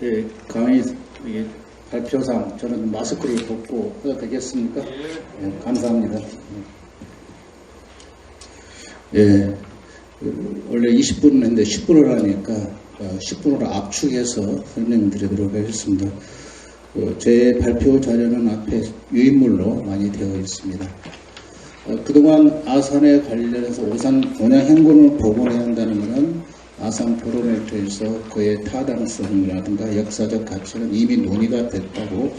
예, 강의 발표상 저는 마스크를 벗고 해도 되겠습니까? 예, 감사합니다. 예, 원래 20분 했는데 10분을 하니까 10분으로 압축해서 설명드리도록 하겠습니다. 제 발표 자료는 앞에 유인물로 많이 되어 있습니다. 그동안 아산에 관련해서 오산 행군을 복원해야 한다는 것은 아산 토론에 대해서 그의 타당성이라든가 역사적 가치는 이미 논의가 됐다고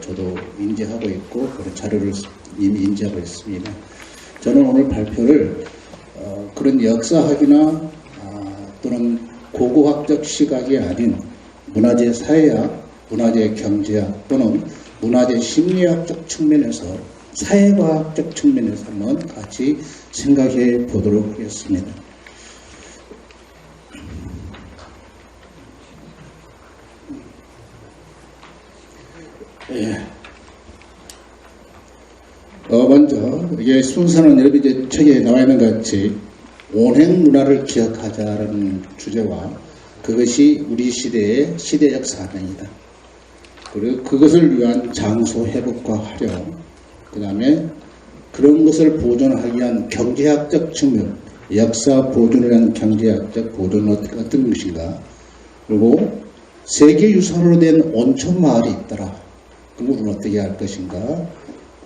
저도 인지하고 있고 그런 자료를 이미 인지하고 있습니다. 저는 오늘 발표를 그런 역사학이나 또는 고고학적 시각이 아닌 문화재 사회학, 문화재 경제학 또는 문화재 심리학적 측면에서 사회과학적 측면에서 한번 같이 생각해 보도록 하겠습니다. 예. 먼저 이게 순서는 여러분이 책에 나와 있는 것 같이 온행 문화를 기억하자라는 주제와 그것이 우리 시대의 시대적 사명이다. 그리고 그것을 위한 장소 회복과 활용, 그 다음에 그런 것을 보존하기 위한 경제학적 측면, 역사 보존을 위한 경제학적 보존은 어떤 것인가, 그리고 세계유산으로 된 온천 마을이 있더라. 그럼 우리는 어떻게 할 것인가?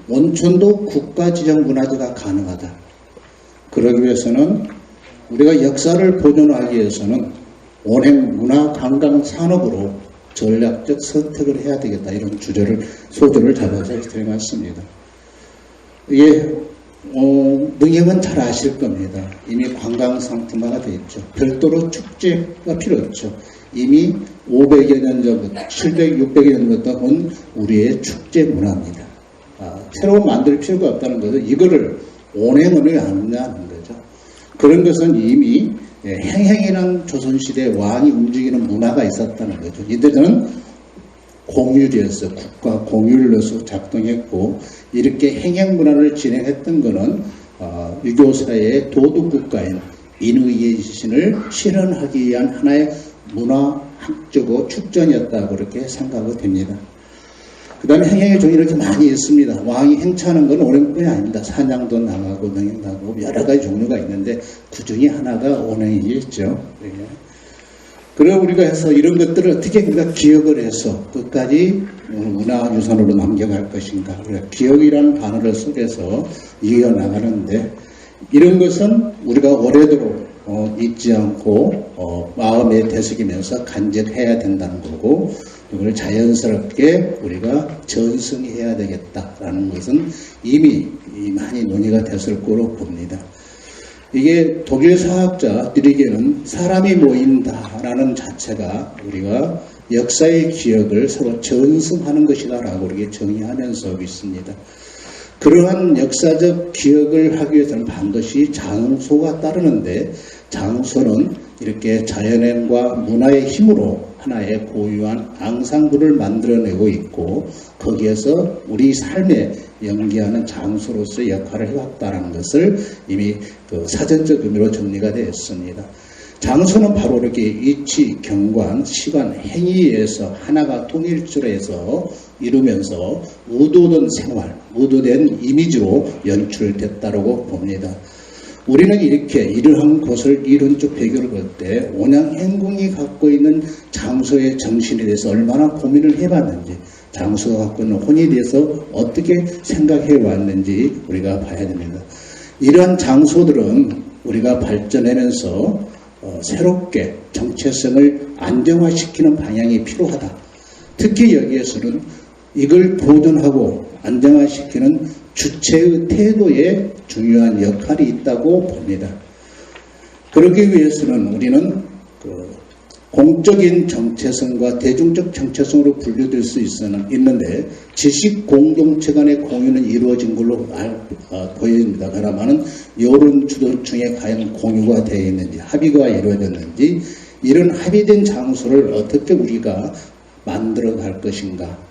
온천도 국가지정 문화재가 가능하다. 그러기 위해서는 우리가 역사를 보존하기 위해서는 온행 문화 관광 산업으로 전략적 선택을 해야 되겠다. 이런 소주를 잡아서 드려놨습니다. 이게 능력은 잘 아실 겁니다. 이미 관광 상품화가 되어 있죠. 별도로 축제가 필요 없죠. 이미 500여 년 전부터 700, 600여 년 전부터 온 우리의 축제 문화입니다. 새로 만들 필요가 없다는 것은 이거를 온행을 왜 안 하냐는 거죠. 그런 것은 이미 행행이라는 조선시대 왕이 움직이는 문화가 있었다는 거죠. 이들은 공율이었어. 국가 공율로서 작동했고 이렇게 행행 문화를 진행했던 것은 유교사회의 도덕국가인 인의의 지신을 실현하기 위한 하나의 문화학적으로 축전이었다고 그렇게 생각이 됩니다. 그 다음에 행행의 종이 이렇게 많이 있습니다. 왕이 행차하는 건 온행뿐이 아닙니다. 사냥도 나가고 능행 나가고 여러 가지 종류가 있는데 그 중에 하나가 온행이겠죠. 네. 그리고 우리가 해서 이런 것들을 어떻게 우리가 기억을 해서 끝까지 문화유산으로 남겨갈 것인가. 우리가 기억이라는 단어를 속에서 이어나가는데 이런 것은 우리가 오래도록 잊지 않고 마음에 되새기면서 간직해야 된다는 거고 이걸 자연스럽게 우리가 전승해야 되겠다라는 것은 이미 많이 논의가 됐을 거로 봅니다. 이게 독일 사학자들에게는 사람이 모인다라는 자체가 우리가 역사의 기억을 서로 전승하는 것이다라고 이렇게 정의하면서 있습니다. 그러한 역사적 기억을 하기 위해서는 반드시 장소가 따르는데 장소는 이렇게 자연행과 문화의 힘으로 하나의 고유한 앙상블을 만들어내고 있고 거기에서 우리 삶에 연기하는 장소로서의 역할을 해왔다는 것을 이미 사전적 의미로 정리가 되었습니다. 장소는 바로 이렇게 위치, 경관, 시간, 행위에서 하나가 통일주로 해서 이루면서 의도된 생활, 의도된 이미지로 연출됐다고 봅니다. 우리는 이렇게 이러한 것을 이론적 배경을 볼 때 온양행궁이 갖고 있는 장소의 정신에 대해서 얼마나 고민을 해봤는지 장소가 갖고 있는 혼에 대해서 어떻게 생각해 왔는지 우리가 봐야 됩니다. 이러한 장소들은 우리가 발전하면서 새롭게 정체성을 안정화시키는 방향이 필요하다. 특히 여기에서는 이걸 보존하고 안정화시키는 주체의 태도에 중요한 역할이 있다고 봅니다. 그러기 위해서는 우리는 공적인 정체성과 대중적 정체성으로 분류될 수 있는데 지식 공동체 간의 공유는 이루어진 걸로 보입니다. 그러나는 여론 주도층에 과연 공유가 되어 있는지 합의가 이루어졌는지 이런 합의된 장소를 어떻게 우리가 만들어 갈 것인가.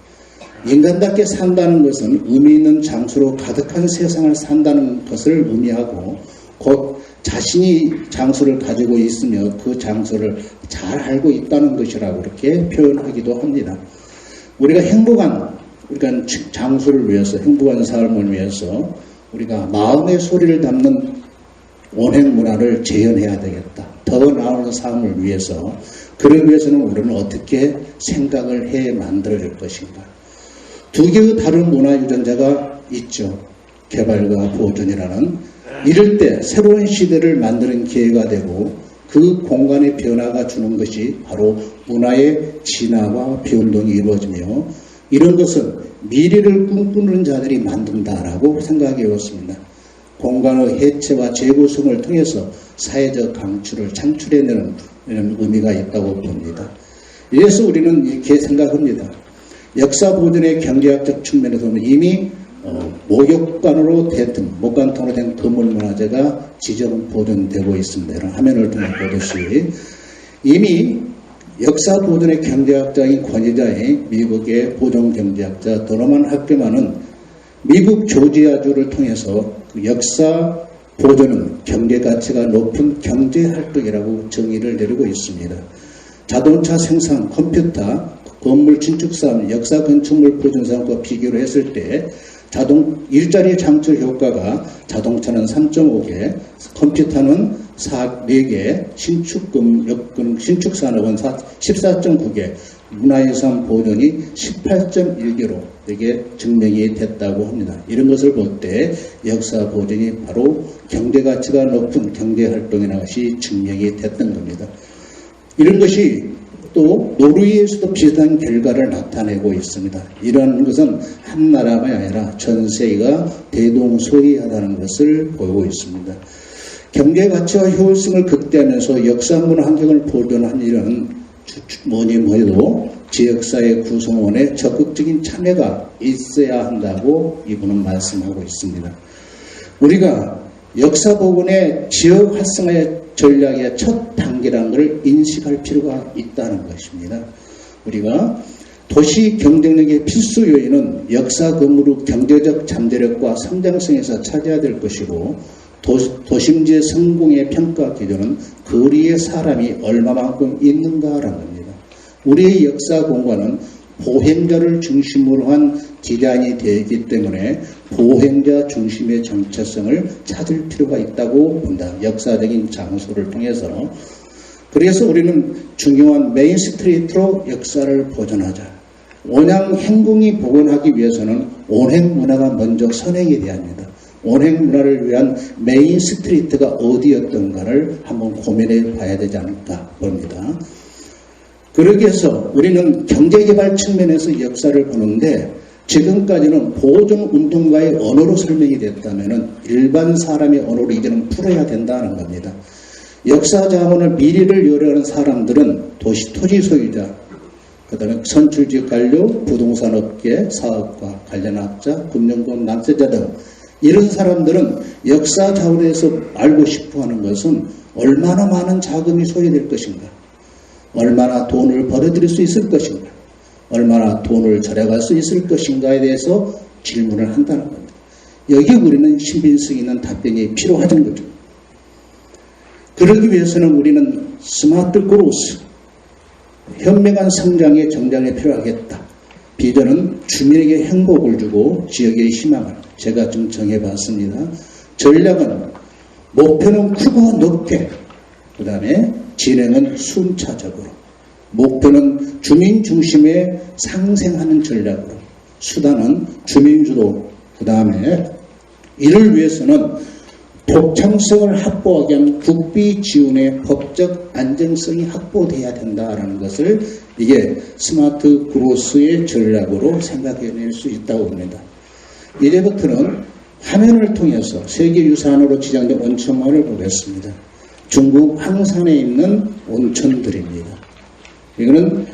인간답게 산다는 것은 의미 있는 장소로 가득한 세상을 산다는 것을 의미하고 곧 자신이 장소를 가지고 있으며 그 장소를 잘 알고 있다는 것이라고 그렇게 표현하기도 합니다. 우리가 행복한 장소를 위해서, 행복한 삶을 위해서 우리가 마음의 소리를 담는 원행 문화를 재현해야 되겠다. 더 나은 삶을 위해서, 그러기 위해서는 우리는 어떻게 생각을 해 만들어질 것인가. 두 개의 다른 문화 유전자가 있죠. 개발과 보존이라는. 이럴 때 새로운 시대를 만드는 기회가 되고 그 공간의 변화가 주는 것이 바로 문화의 진화와 변동이 이루어지며, 이런 것은 미래를 꿈꾸는 자들이 만든다라고 생각해 왔습니다. 공간의 해체와 재구성을 통해서 사회적 강추를 창출해내는 이런 의미가 있다고 봅니다. 이래서 우리는 이렇게 생각합니다. 역사 보존의 경제학적 측면에서 보면 이미 목욕관으로 된 건물문화재가 지정 보존되고 있습니다. 이런 화면을 통해 보듯이 이미 역사 보존의 경제학자인 권위자인 미국의 보존경제학자 도너만 학계만은 미국 조지아주를 통해서 그 역사 보존은 경제가치가 높은 경제활동이라고 정의를 내리고 있습니다. 자동차 생산, 컴퓨터, 건물 신축 사업, 역사 건축물 보존 사업과 비교를 했을 때 일자리 창출 효과가 자동차는 3.5개, 컴퓨터는 4개, 신축 산업은 14.9개, 문화유산 보존이 18.1개로 이게 증명이 됐다고 합니다. 이런 것을 볼 때 역사 보존이 바로 경제가치가 높은 경제활동이라는 것이 증명이 됐던 겁니다. 이런 것이 또 노르웨이에서도 비슷한 결과를 나타내고 있습니다. 이러한 것은 한 나라가 아니라 전 세계가 대동소이하다는 것을 보이고 있습니다. 경제가치와 효율성을 극대화하면서 역사문화 환경을 보존하는 일은 뭐니 해도 지역사회 구성원의 적극적인 참여가 있어야 한다고 이분은 말씀하고 있습니다. 우리가 역사복원의 지역 활성화의 전략의 첫 단계라는 것을 인식할 필요가 있다는 것입니다. 우리가 도시 경쟁력의 필수 요인은 역사 건물의 경제적 잠재력과 성장성에서 찾아야 될 것이고, 도심지의 성공의 평가 기준은 거리에 사람이 얼마만큼 있는가라는 겁니다. 우리의 역사 공간은 보행자를 중심으로 한 디자인이 되어 있기 때문에 보행자 중심의 정체성을 찾을 필요가 있다고 본다. 역사적인 장소를 통해서. 그래서 우리는 중요한 메인 스트리트로 역사를 보존하자. 원양 행궁이 복원하기 위해서는 원행 문화가 먼저 선행이 돼야 합니다. 원행 문화를 위한 메인 스트리트가 어디였던가를 한번 고민해 봐야 되지 않을까 봅니다. 그러기 위해서 우리는 경제개발 측면에서 역사를 보는데, 지금까지는 보존운동가의 언어로 설명이 됐다면 일반 사람의 언어로 이제는 풀어야 된다는 겁니다. 역사 자원을 미래를 요리하는 사람들은 토지 소유자, 그 다음에 선출직 관료, 부동산업계, 사업가, 관련학자, 금융권 납세자 등 이런 사람들은 역사 자원에서 알고 싶어하는 것은 얼마나 많은 자금이 소요될 것인가, 얼마나 돈을 벌어들일 수 있을 것인가, 얼마나 돈을 절약할 수 있을 것인가에 대해서 질문을 한다는 겁니다. 여기 우리는 신빙성 있는 답변이 필요하다는 거죠. 그러기 위해서는 우리는 스마트 그로스, 현명한 성장의 정장이 필요하겠다. 비전은 주민에게 행복을 주고 지역의 희망을, 제가 좀 정해봤습니다. 전략은 목표는 크고 높게, 그 다음에 진행은 순차적으로, 목표는 주민 중심에 상생하는 전략으로, 수단은 주민주도, 그 다음에 이를 위해서는 독창성을 확보하기 위한 국비 지원의 법적 안정성이 확보돼야 된다라는 것을 이게 스마트 그로스의 전략으로 생각해낼 수 있다고 봅니다. 이제부터는 화면을 통해서 세계유산으로 지정된 온천마을을 보겠습니다. 중국 황산에 있는 온천들입니다. 이거는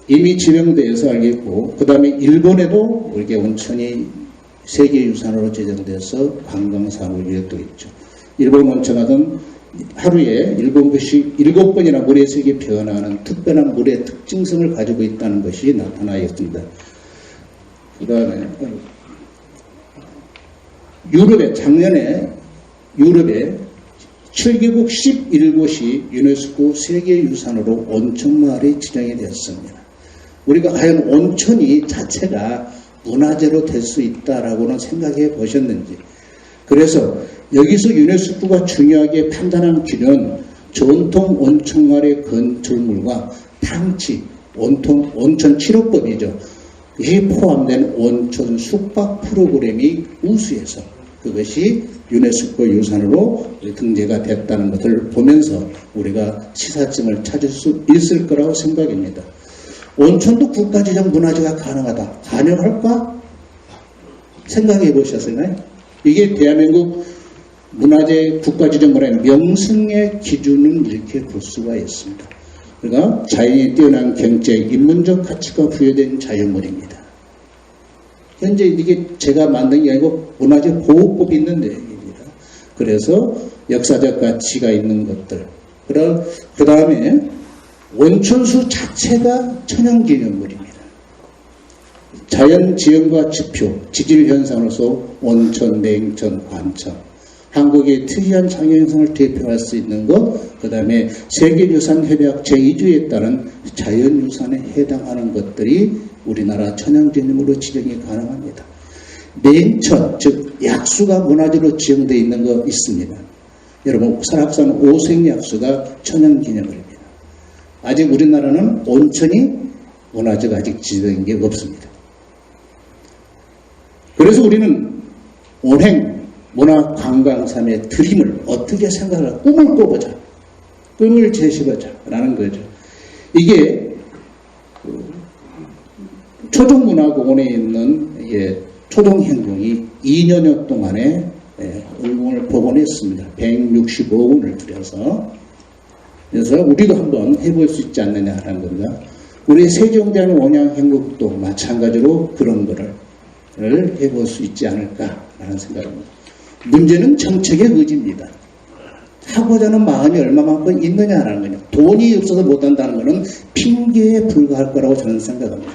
이미 지명돼서 알겠고, 그 다음에 일본에도 이렇게 온천이 세계유산으로 지정돼서 관광사업을 위해 또 있죠. 일본 온천은 하루에 7번이나 물의 색이 변화하는 특별한 물의 특징성을 가지고 있다는 것이 나타나 있습니다. 그 다음에 유럽에 작년에 유럽에 7개국 11곳이 유네스코 세계유산으로 온천마을이 지정이 되었습니다. 우리가 과연 온천이 자체가 문화재로 될 수 있다라고는 생각해 보셨는지. 그래서 여기서 유네스코가 중요하게 판단한 기준은 전통 온천마을의 건축물과 탕치, 온천 치료법이죠. 이 포함된 온천 숙박 프로그램이 우수해서 그것이 유네스코 유산으로 등재가 됐다는 것을 보면서 우리가 시사점을 찾을 수 있을 거라고 생각합니다. 온천도 국가지정 문화재가 가능하다. 가능할까? 생각해 보셨나요? 이게 대한민국 문화재 국가지정 문화의 명승의 기준은 이렇게 볼 수가 있습니다. 그러니까 자연이 뛰어난 경제, 인문적 가치가 부여된 자연물입니다. 현재 이게 제가 만든 게 아니고 문화재 보호법이 있는 내용입니다. 그래서 역사적 가치가 있는 것들. 그 다음에 온천수 자체가 천연기념물입니다. 자연지형과 지표, 지질현상으로서 온천, 냉천, 관천, 한국의 특이한 장애현상을 대표할 수 있는 것, 그 다음에 세계유산협약 제2조에 따른 자연유산에 해당하는 것들이 우리나라 천연기념물로 지정이 가능합니다. 냉천, 즉 약수가 문화재로 지정되어 있는 거 있습니다. 여러분, 설악산 오색약수가 천연기념물입니다. 아직 우리나라는 온천이 문화재가 아직 지정된 게 없습니다. 그래서 우리는 온행 문화관광산의 드림을 어떻게 생각하라, 꿈을 꿔보자, 꿈을 제시하자 라는 거죠. 이게 초동문화공원에 있는 초동행궁이 2년여 동안에 행궁을 복원했습니다. 165억 원을 들여서. 그래서 우리도 한번 해볼 수 있지 않느냐라는 겁니다. 우리 세종대왕 원양행궁도 마찬가지로 그런 거를 해볼 수 있지 않을까라는 생각입니다. 문제는 정책의 의지입니다. 하고자 하는 마음이 얼마만큼 있느냐라는 거죠. 돈이 없어서 못한다는 것은 핑계에 불과할 거라고 저는 생각합니다.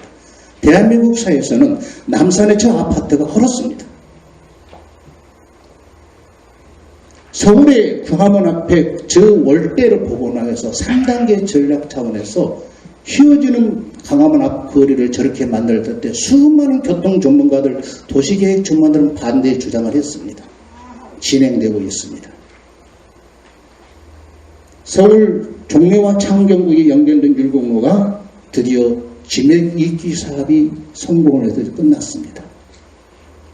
대한민국 사회에서는 남산의 저 아파트가 헐었습니다. 서울의 광화문 앞에 저 월대를 복원해서 3단계 전략 차원에서 휘어지는 광화문 앞 거리를 저렇게 만들 때 수많은 교통 전문가들, 도시계획 전문가들은 반대 주장을 했습니다. 진행되고 있습니다. 서울 종로와 창경구에 연결된 율곡로가 드디어 지맥이기 사업이 성공을 해서 끝났습니다.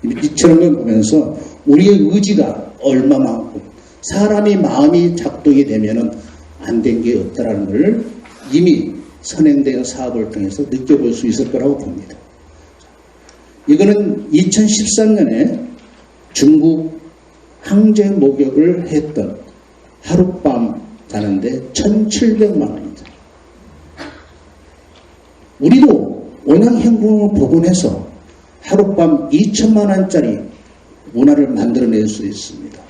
이처럼 걸 보면서 우리의 의지가 얼마만큼 사람의 마음이 작동이 되면은 안 된 게 없다라는 걸 이미 선행된 사업을 통해서 느껴볼 수 있을 거라고 봅니다. 이거는 2013년에 중국 항제 목욕을 했던 하룻밤 자는데 1,700만 원입니다. 우리도 원양행궁을 복원해서 하룻밤 2천만 원짜리 문화를 만들어낼 수 있습니다.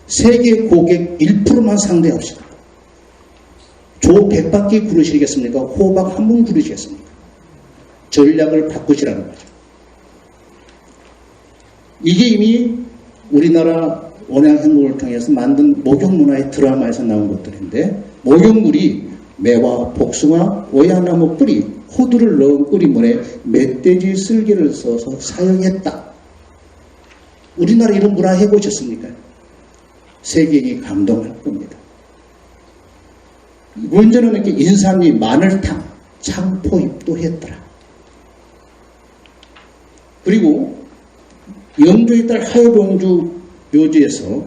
세계 고객 1%만 상대합시다. 조 100바퀴 구르시겠습니까? 호박 한 번 구르시겠습니까? 전략을 바꾸시라는 거죠. 이게 이미 우리나라 원양행궁을 통해서 만든 목욕문화의 드라마에서 나온 것들인데, 목욕물이 매화, 복숭아, 오야나무 뿌리, 호두를 넣은 끓이물에 멧돼지 쓸개를 써서 사용했다. 우리나라 이런 문화 해보셨습니까? 세계인이 감동할 겁니다. 문제는 이렇게 인삼이 마늘탕, 창포잎도 했더라. 그리고 영조의 딸 하여봉주 묘지에서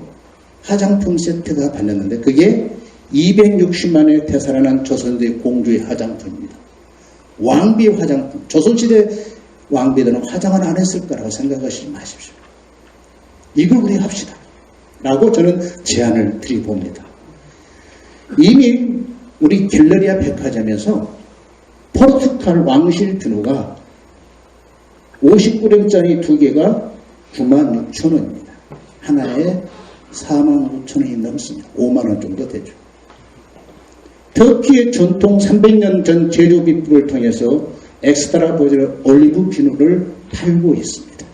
화장품 세트가 발렸는데 그게 260만에 되살아난 조선대 공주의 화장품입니다. 왕비 화장품. 조선시대 왕비들은 화장을 안 했을 거라고 생각하시지 마십시오. 이걸 우리 합시다. 라고 저는 제안을 드려봅니다. 이미 우리 갤러리아 백화점에서 포르투갈 왕실 비누가 50g짜리 두 개가 96,000원입니다. 하나에 45,000원이 넘습니다. 5만원 정도 되죠. 터키의 전통 300년 전 제조 비법을 통해서 엑스트라 버진 올리브 비누를 팔고 있습니다.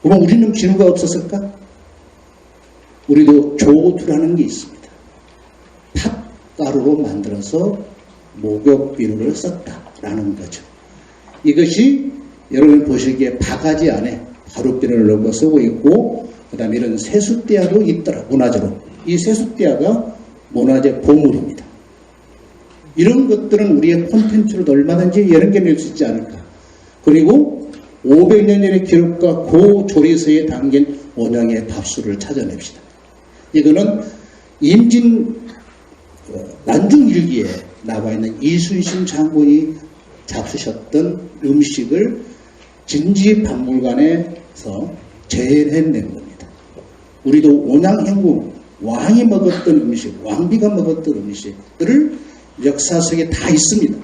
그럼 우리는 비누가 없었을까? 우리도 조두라는 게 있습니다. 팥가루로 만들어서 목욕비누를 썼다라는 거죠. 이것이 여러분 보시기에 바가지 안에 가루비누를 넣고 쓰고 있고, 그 다음에 이런 세숫대야도 있더라, 문화재로. 이 세숫대야가 문화재 보물입니다. 이런 것들은 우리의 콘텐츠로도 얼마든지 연결될 수 있지 않을까. 그리고 500년 전의 기록과 고조리서에 담긴 원형의 밥수를 찾아냅시다. 이거는 임진 난중일기에 나와 있는 이순신 장군이 잡수셨던 음식을 진지박물관에서 재현해낸 겁니다. 우리도 온양행궁, 왕이 먹었던 음식, 왕비가 먹었던 음식들을 역사 속에 다 있습니다.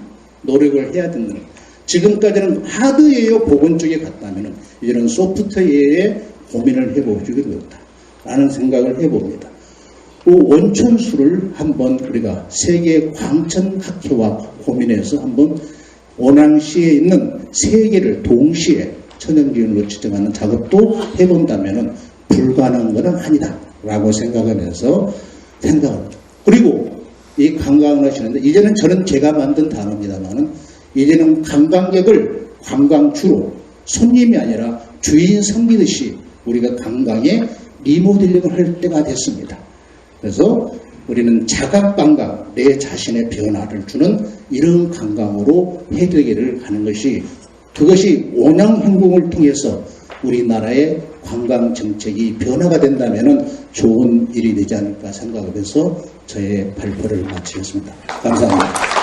노력을 해야 된다는. 지금까지는 하드웨어 복원 쪽에 갔다면 이제는 소프트웨어에 고민을 해보기로 되었다라는 생각을 해봅니다. 원천수를 한번 우리가 세계 광천학회와 고민해서 한번 원앙시에 있는 세 개를 동시에 천연기운으로 지정하는 작업도 해본다면 불가능한 것은 아니다라고 생각을 해서 생각합니다. 그리고 이 관광을 하시는데, 이제는 저는 제가 만든 단어입니다만은, 이제는 관광객을 관광주로 손님이 아니라 주인 섬기듯이 우리가 관광에 리모델링을 할 때가 됐습니다. 그래서 우리는 자각관광, 내 자신의 변화를 주는 이런 관광으로 해결을 하는 것이, 그것이 온양행궁을 통해서 우리나라의 관광정책이 변화가 된다면 좋은 일이 되지 않을까 생각을 해서 저의 발표를 마치겠습니다. 감사합니다.